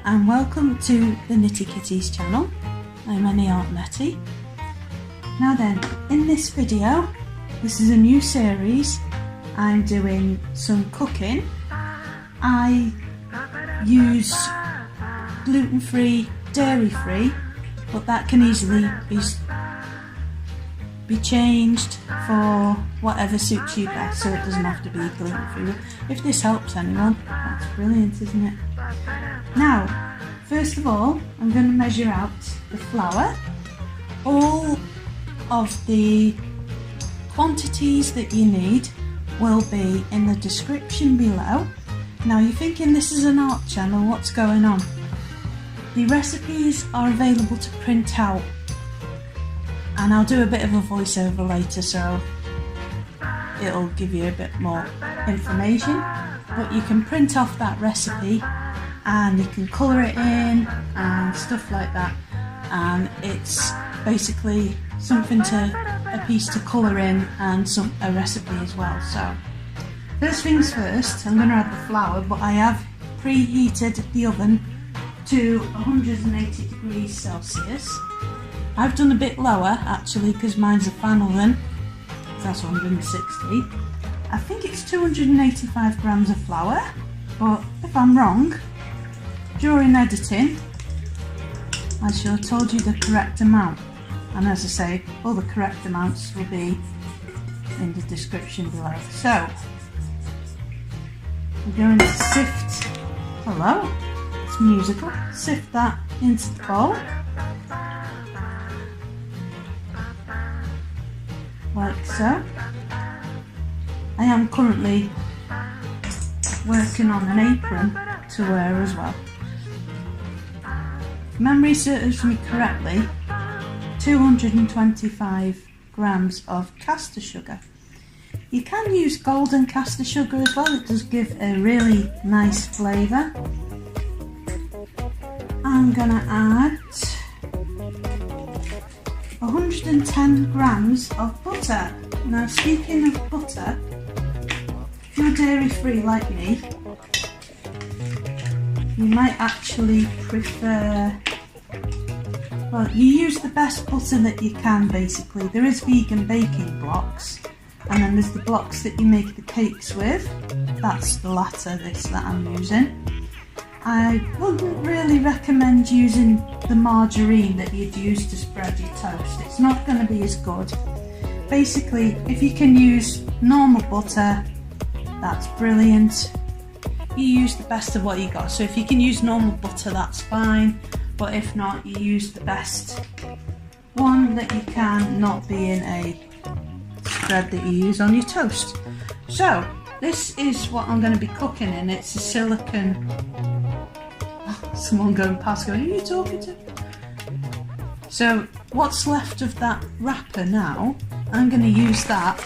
and welcome to the Nitty Kitties channel. I'm Netty. Now then, in this video, this is a new series. I'm doing some cooking. I use gluten-free, dairy-free, but that can easily be changed for whatever suits you best, so it doesn't have to be gluten-free. If this helps anyone, that's brilliant, isn't it? Now, first of all, I'm going to measure out the flour. All of the quantities that you need will be in the description below. Now, you're thinking this is an art channel, what's going on? The recipes are available to print out, and I'll do a bit of a voiceover later, so it'll give you a bit more information. But you can print off that recipe and you can colour it in and stuff like that, and it's basically something a piece to colour in and a recipe as well. So first things first, I'm going to add the flour, but I have preheated the oven to 180 degrees Celsius. I've done a bit lower actually because mine's a fan oven, that's 160. I think it's 285 grams of flour, but if I'm wrong, during editing I shall have told you the correct amount, and as I say, all the correct amounts will be in the description below. So we're going to sift, hello, it's musical, sift that into the bowl. Like so. I am currently working on an apron to wear as well. If memory serves me correctly, 225 grams of caster sugar. You can use golden caster sugar as well, it does give a really nice flavour. I'm gonna add 110 grams of butter. Now, speaking of butter, if you're dairy free like me, you might actually prefer, well, you use the best butter that you can basically. There is vegan baking blocks, and then there's the blocks that you make the cakes with. That's the latter, this that I'm using. I wouldn't really recommend using the margarine that you'd use to spread your toast. It's not going to be as good. Basically, if you can use normal butter, that's brilliant. You use the best of what you got. So if you can use normal butter, that's fine. But if not, you use the best one that you can, not being a spread that you use on your toast. So this is what I'm going to be cooking in. It's a silicone. Someone going past going, who are you talking to? So what's left of that wrapper now, I'm going to use that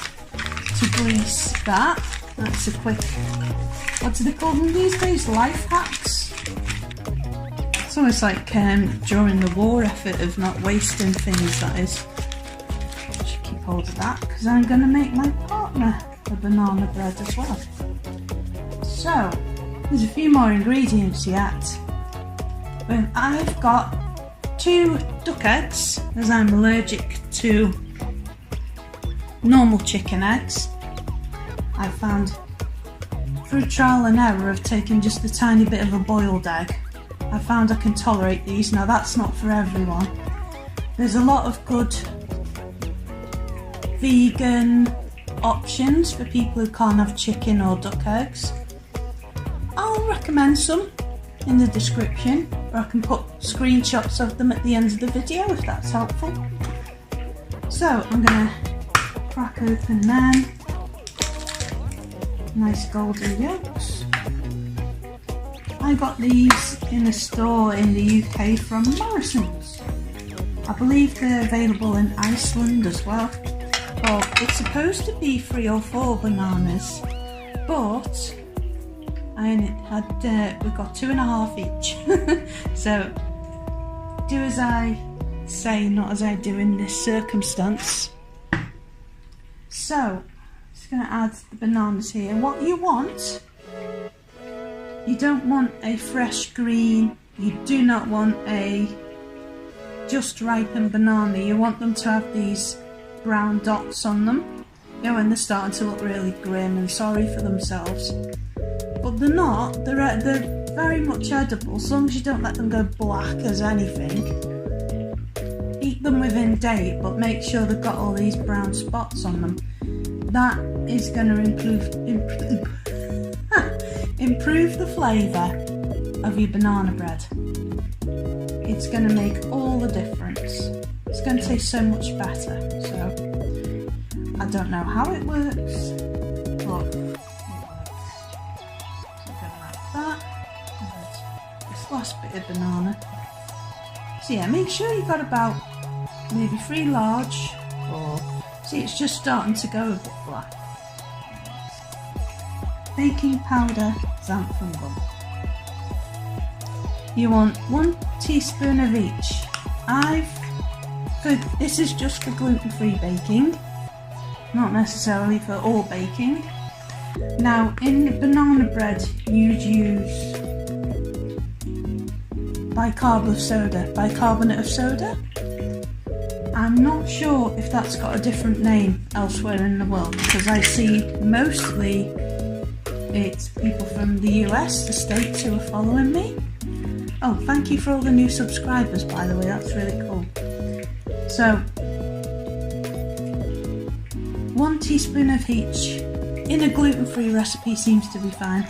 to grease that. That's a quick, what do they call them these days? Life hacks? It's almost like during the war effort of not wasting things, that is. I should keep hold of that because I'm going to make my partner a banana bread as well. So there's a few more ingredients yet. I've got 2 duck eggs, as I'm allergic to normal chicken eggs. I found through trial and error of taking just a tiny bit of a boiled egg, I found I can tolerate these. Now that's not for everyone. There's a lot of good vegan options for people who can't have chicken or duck eggs. I'll recommend some in the description, or I can put screenshots of them at the end of the video if that's helpful. So I'm going to crack open them. Nice golden yolks. I got these in a store in the UK from Morrison's. I believe they're available in Iceland as well. Well, it's supposed to be 3 or 4 bananas, but we got 2.5 each. So do as I say, not as I do in this circumstance. So just going to add the bananas here. What you want, you don't want a fresh green You do not want a just ripened banana. You want them to have these brown dots on them. You know, when they're starting to look really grim and sorry for themselves. But they're not. They're very much edible, as long as you don't let them go black as anything. Eat them within date, but make sure they've got all these brown spots on them. That is going to improve the flavour of your banana bread. It's going to make all the difference. It's going to taste so much better. So I don't know how it works, but it works. So I'm going to add that. And this last bit of banana. So yeah, make sure you've got about maybe 3 large, or see, it's just starting to go a bit black. Baking powder, xanthan gum. You want 1 teaspoon of each. This is just for gluten-free baking, not necessarily for all baking. Now, in banana bread, you'd use bicarbonate of soda. I'm not sure if that's got a different name elsewhere in the world, because I see mostly it's people from the US, the States, who are following me. Oh, thank you for all the new subscribers, by the way, that's really cool. So, 1 teaspoon of each. In a gluten-free recipe seems to be fine.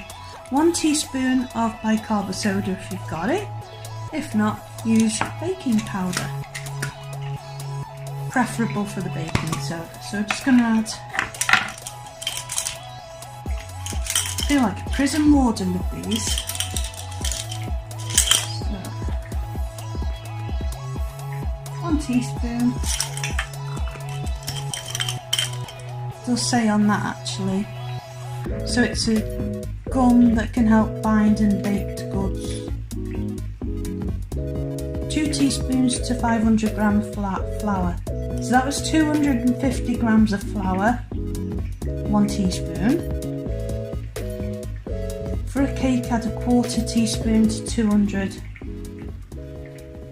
1 teaspoon of bicarb soda if you've got it. If not, use baking powder. Preferable for the baking soda. So I'm just going to add, I feel like a prison warden with these. So, 1 teaspoon. It does say on that actually. So it's a gum that can help bind and baked goods. 2 teaspoons to 500 grams of flour. So that was 250 grams of flour, 1 teaspoon. For a cake, add a 1/4 teaspoon to 200.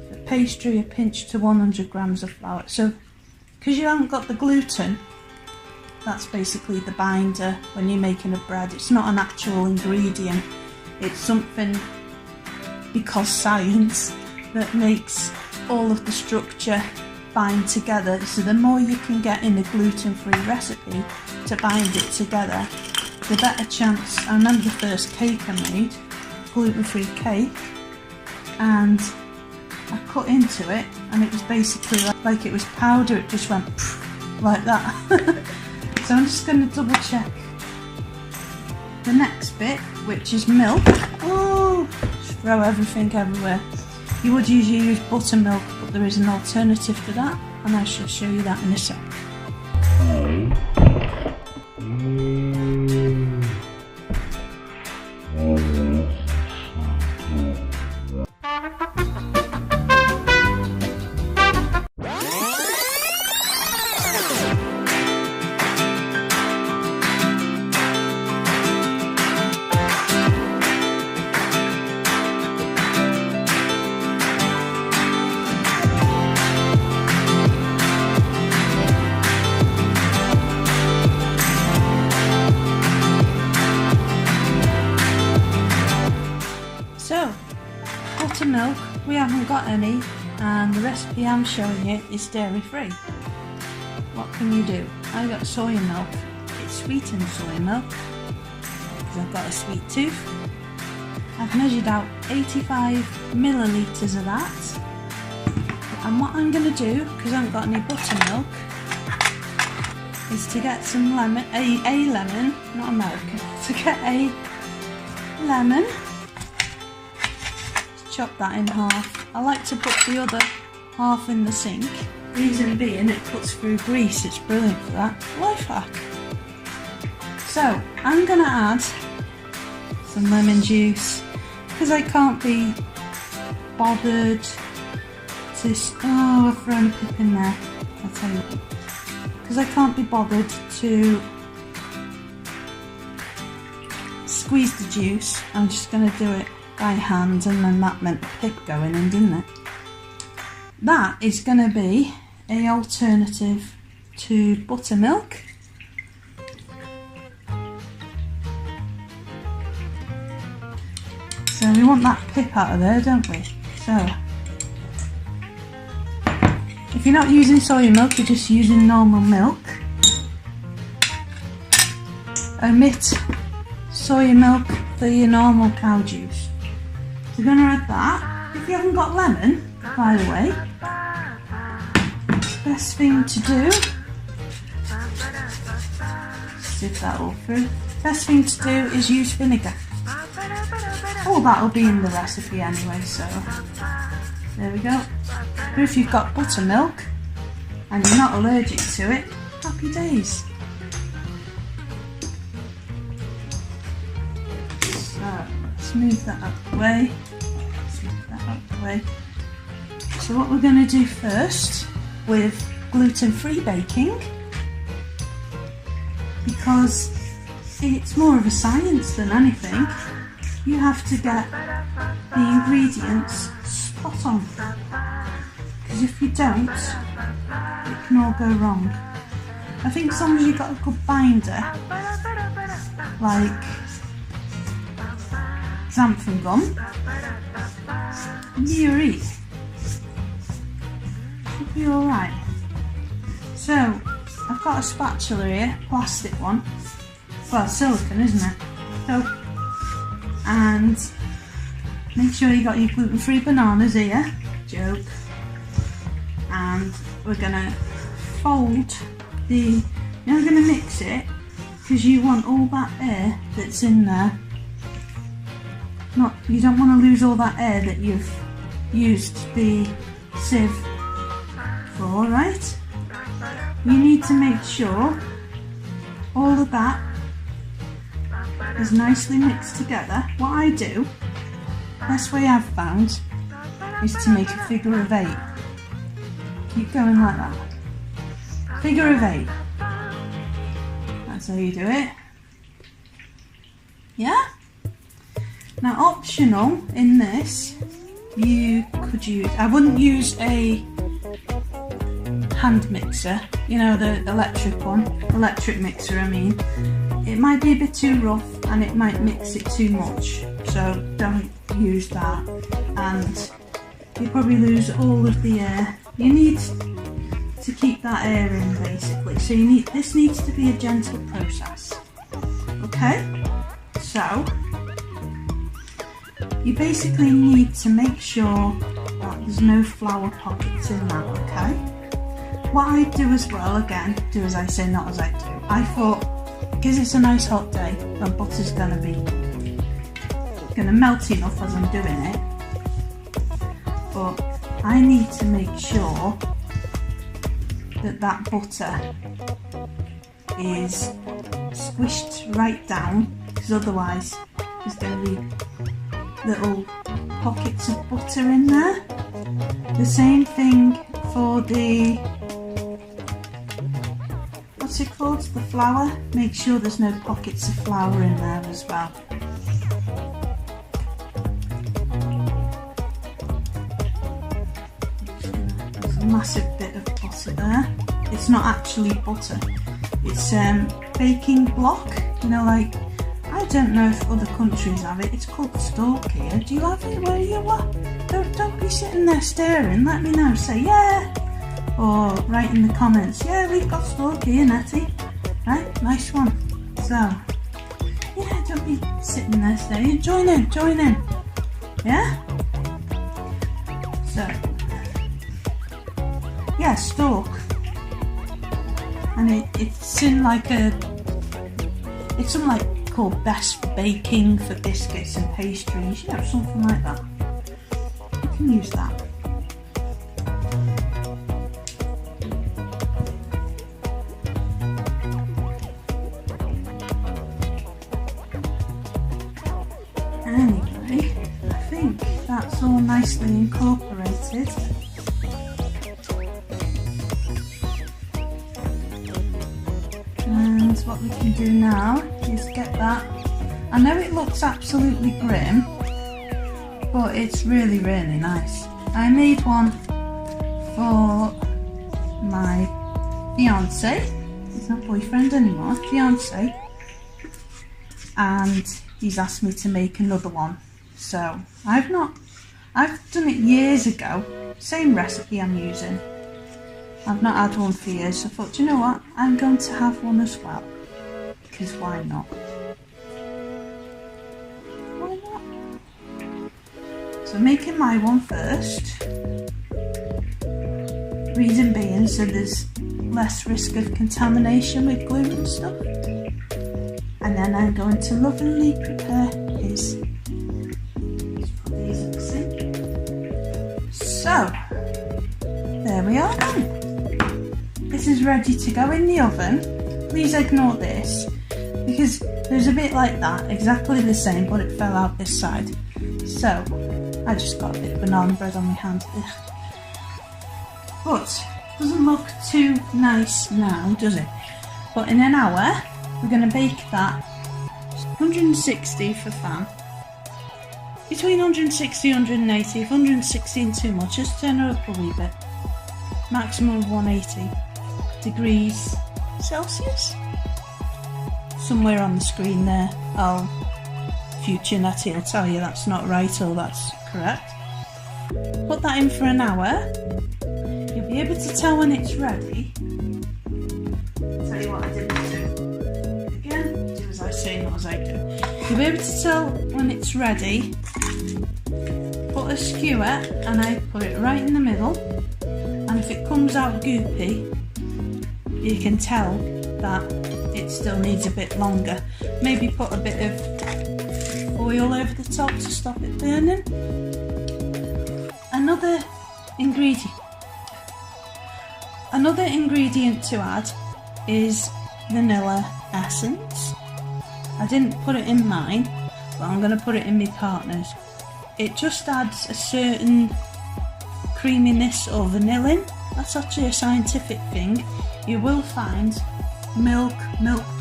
For pastry, a pinch to 100 grams of flour. So, because you haven't got the gluten, that's basically the binder when you're making a bread. It's not an actual ingredient. It's something, because science, that makes all of the structure bind together. So the more you can get in a gluten-free recipe to bind it together, the better chance. I remember the first cake I made, gluten-free cake, and I cut into it and it was basically like it was powder. It just went like that. So I'm just going to double check the next bit, which is milk. Oh, just throw everything everywhere. You would usually use buttermilk, but there is an alternative to that, and I shall show you that in a sec. So, buttermilk, we haven't got any, and the recipe I'm showing you is dairy free. What can you do? I got soy milk. It's sweetened soy milk, because I've got a sweet tooth. I've measured out 85 millilitres of that. And what I'm going to do, because I haven't got any buttermilk, is to get some lemon, a lemon, not American, to get a lemon. Chop that in half. I like to put the other half in the sink. Reason being, it cuts through grease. It's brilliant for that. Life hack. So I'm gonna add some lemon juice because I can't be bothered to. Oh, I've thrown a pip in there. I'll tell you. Because I can't be bothered to squeeze the juice. I'm just gonna do it by hand, and then that meant the pip going in, didn't it? That is going to be an alternative to buttermilk. So we want that pip out of there, don't we? So if you're not using soy milk, you're just using normal milk. Omit soy milk for your normal cow juice. So we're going to add that. If you haven't got lemon, by the way, best thing to do, sieve that all through. Best thing to do is use vinegar. Oh, that'll be in the recipe anyway, so there we go. But if you've got buttermilk and you're not allergic to it, happy days. So let's move that out of the way. So what we're going to do first with gluten-free baking, because it's more of a science than anything, you have to get the ingredients spot on, because if you don't, it can all go wrong. I think as long as you've got a good binder, like xanthan gum, you'll should be alright. So I've got a spatula here, plastic one, well, silicone, isn't it? So, and make sure you got your gluten-free bananas here, joke, and we're gonna fold the, you're gonna mix it, because you want all that air that's in there, you don't want to lose all that air that you've used the sieve for, right? You need to make sure all of that is nicely mixed together. What I do, best way I've found, is to make a figure of 8. Keep going like that. Figure of 8. That's how you do it. Yeah? Now optional in this, you could use, I wouldn't use a hand mixer, you know, the electric mixer I mean. It might be a bit too rough and it might mix it too much, so don't use that, and you probably lose all of the air. You need to keep that air in basically, so this needs to be a gentle process. Okay, so you basically need to make sure that there's no flour pockets in that, okay? What I do as well, again, do as I say, not as I do. I thought, because it's a nice hot day, my butter's gonna melt enough as I'm doing it, but I need to make sure that that butter is squished right down, because otherwise there's going to be little pockets of butter in there. The same thing for the, what's it called, the flour. Make sure there's no pockets of flour in there as well. There's a massive bit of butter there. It's not actually butter, it's baking block, you know, like, I don't know if other countries have it. It's called stalk here. Do you have it where you are? Don't be sitting there staring. Let me know. Say yeah, or write in the comments. Yeah, we've got stalk here, Netty. Right, nice one. So yeah, don't be sitting there staring. Join in. Yeah. So yeah, stalk, and it's in like it's something like called best baking for biscuits and pastries, you know, something like that. You can use that. Anyway, I think that's all nicely incorporated. And what we can do now is get that. I know it looks absolutely grim, but it's really nice. I made one for my fiance. He's not boyfriend anymore, fiance, and he's asked me to make another one. So I've done it years ago, same recipe I'm using. I've not had one for years, so I thought, you know what, I'm going to have one as well, because why not? Why not? So I'm making my one first. Reason being, so there's less risk of contamination with glue and stuff. And then I'm going to lovingly prepare his. Just put these in the sink. So, there we are then. This is ready to go in the oven. Please ignore this, because there's a bit like that, exactly the same, but it fell out this side. So, I just got a bit of banana bread on my hand. Ugh. But doesn't look too nice now, does it? But in an hour, we're going to bake that 160 for fan. Between 160 and 180. If 160 is too much, just turn it up a wee bit. Maximum of 180 degrees Celsius. Somewhere on the screen there, future Netty will tell you that's not right or that's correct. Put that in for an hour. You'll be able to tell when it's ready. I'll tell you what I didn't do. Again, do as I say, not as I do. You'll be able to tell when it's ready. Put a skewer and I put it right in the middle. And if it comes out goopy, you can tell that it still needs a bit longer. Maybe put a bit of foil over the top to stop it burning. Another ingredient to add is vanilla essence. I didn't put it in mine, but I'm going to put it in my partner's. It just adds a certain creaminess or vanillin. That's actually a scientific thing. You will find milk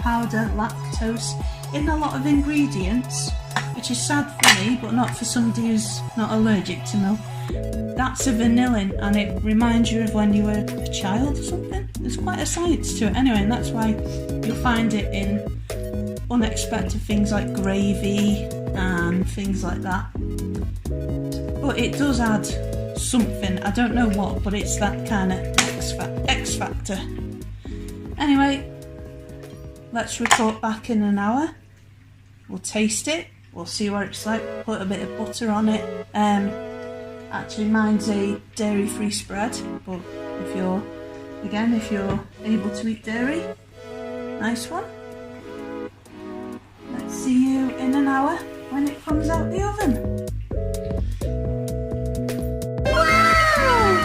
powder, lactose in a lot of ingredients, which is sad for me, but not for somebody who's not allergic to milk. That's a vanillin, and it reminds you of when you were a child or something. There's quite a science to it anyway, and that's why you'll find it in unexpected things like gravy and things like that. But it does add something, I don't know what, but it's that kind of X factor. Anyway, let's report back in an hour. We'll taste it, we'll see what it's like, put a bit of butter on it. Actually mine's a dairy-free spread, but if you're able to eat dairy, nice one. Let's see you in an hour when it comes out the oven. Wow!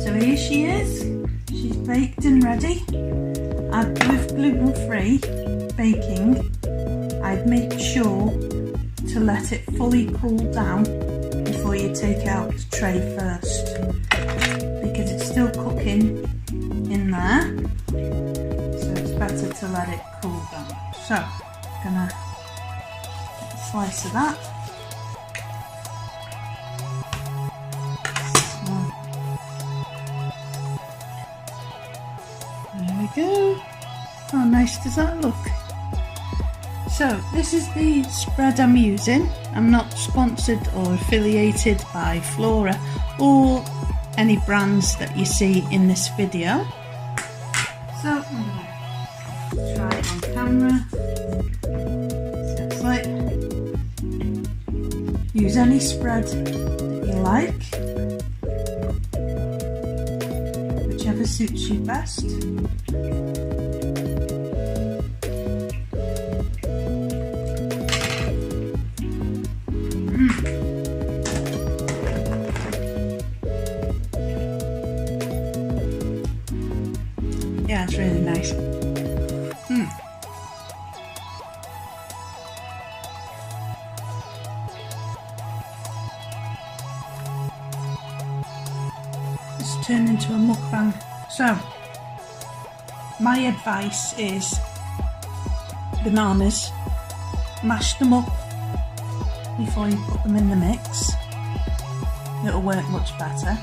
So here she is. She's baked and ready. With gluten-free baking, I'd make sure to let it fully cool down before you take out the tray first, because it's still cooking in there, so it's better to let it cool down. So I'm gonna get a slice of that. So, there we go. How nice does that look? So this is the spread I'm using. I'm not sponsored or affiliated by Flora or any brands that you see in this video. So I'm going to try it on camera. So it's like, use any spread that you like, whichever suits you best. Yeah, it's really nice. It's turned into a mukbang. So, my advice is bananas, mash them up before you put them in the mix. It'll work much better.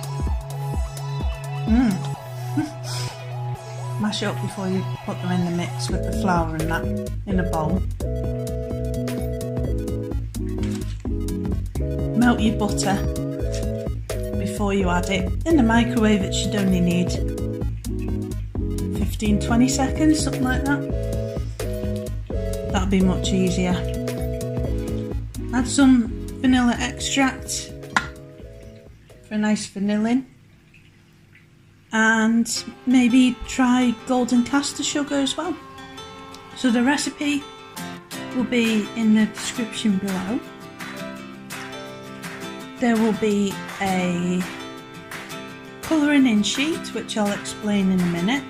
Mash it up before you put them in the mix with the flour and that in a bowl. Melt your butter before you add it. In the microwave it should only need 15-20 seconds, something like that. That'll be much easier. Add some vanilla extract for a nice vanilling. And maybe try golden caster sugar as well. So the recipe will be in the description below. There will be a colouring in sheet, which I'll explain in a minute.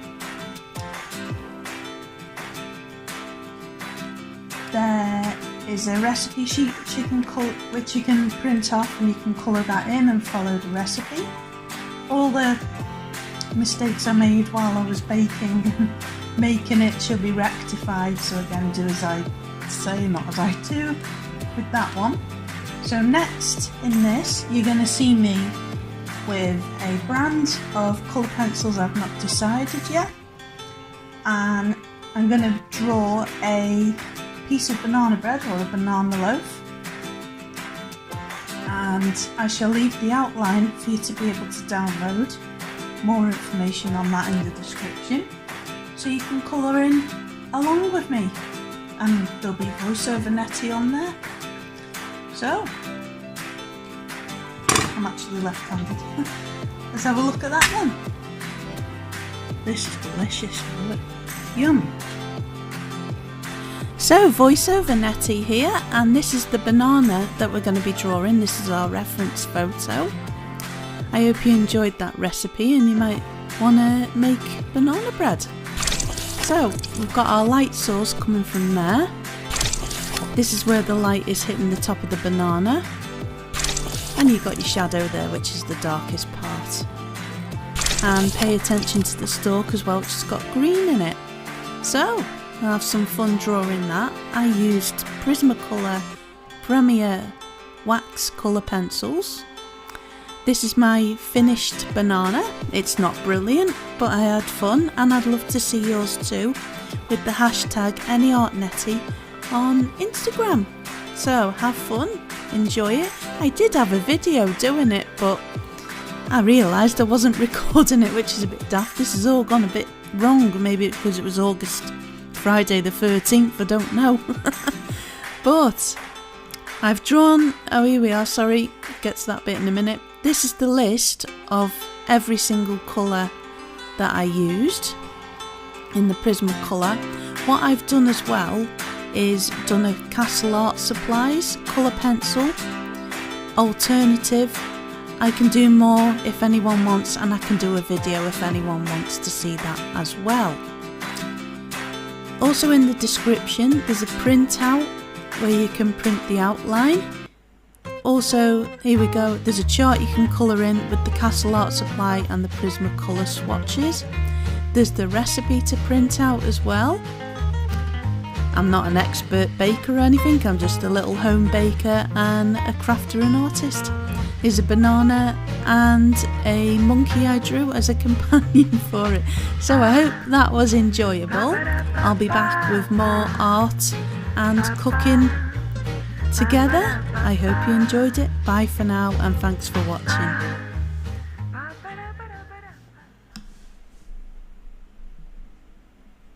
There is a recipe sheet which you can print off, and you can colour that in and follow the recipe. All the mistakes I made while I was baking and making it should be rectified, so again, do as I say, not as I do with that one. So next in this, you're going to see me with a brand of colour pencils I've not decided yet, and I'm going to draw a piece of banana bread or a banana loaf, and I shall leave the outline for you to be able to download. More information on that in the description, so you can colour in along with me, and there'll be voiceover Netty on there. So, I'm actually left-handed. Let's have a look at that one. This is delicious, look. Yum. So, voiceover Netty here, and this is the banana that we're going to be drawing. This is our reference photo. I hope you enjoyed that recipe and you might want to make banana bread. So we've got our light source coming from there. This is where the light is hitting the top of the banana, and you've got your shadow there, which is the darkest part. And pay attention to the stalk as well, which has got green in it. So I'll have some fun drawing that. I used Prismacolor Premier wax colour pencils. This is my finished banana. It's not brilliant, but I had fun, and I'd love to see yours too with the hashtag AnyArtNetty on Instagram. So have fun, enjoy it. I did have a video doing it, but I realised I wasn't recording it, which is a bit daft. This has all gone a bit wrong, maybe because it was Friday the 13th, I don't know. But I've drawn, oh here we are, sorry, get to that bit in a minute. This is the list of every single colour that I used in the Prismacolor. What I've done as well is done a Castle Art Supplies colour pencil alternative. I can do more if anyone wants, and I can do a video if anyone wants to see that as well. Also in the description there's a printout where you can print the outline. Also, here we go, there's a chart you can colour in with the Castle Art Supply and the Prismacolor swatches. There's the recipe to print out as well. I'm not an expert baker or anything, I'm just a little home baker and a crafter and artist. Here's a banana and a monkey I drew as a companion for it. So I hope that was enjoyable. I'll be back with more art and cooking together. I hope you enjoyed it. Bye for now, and thanks for watching.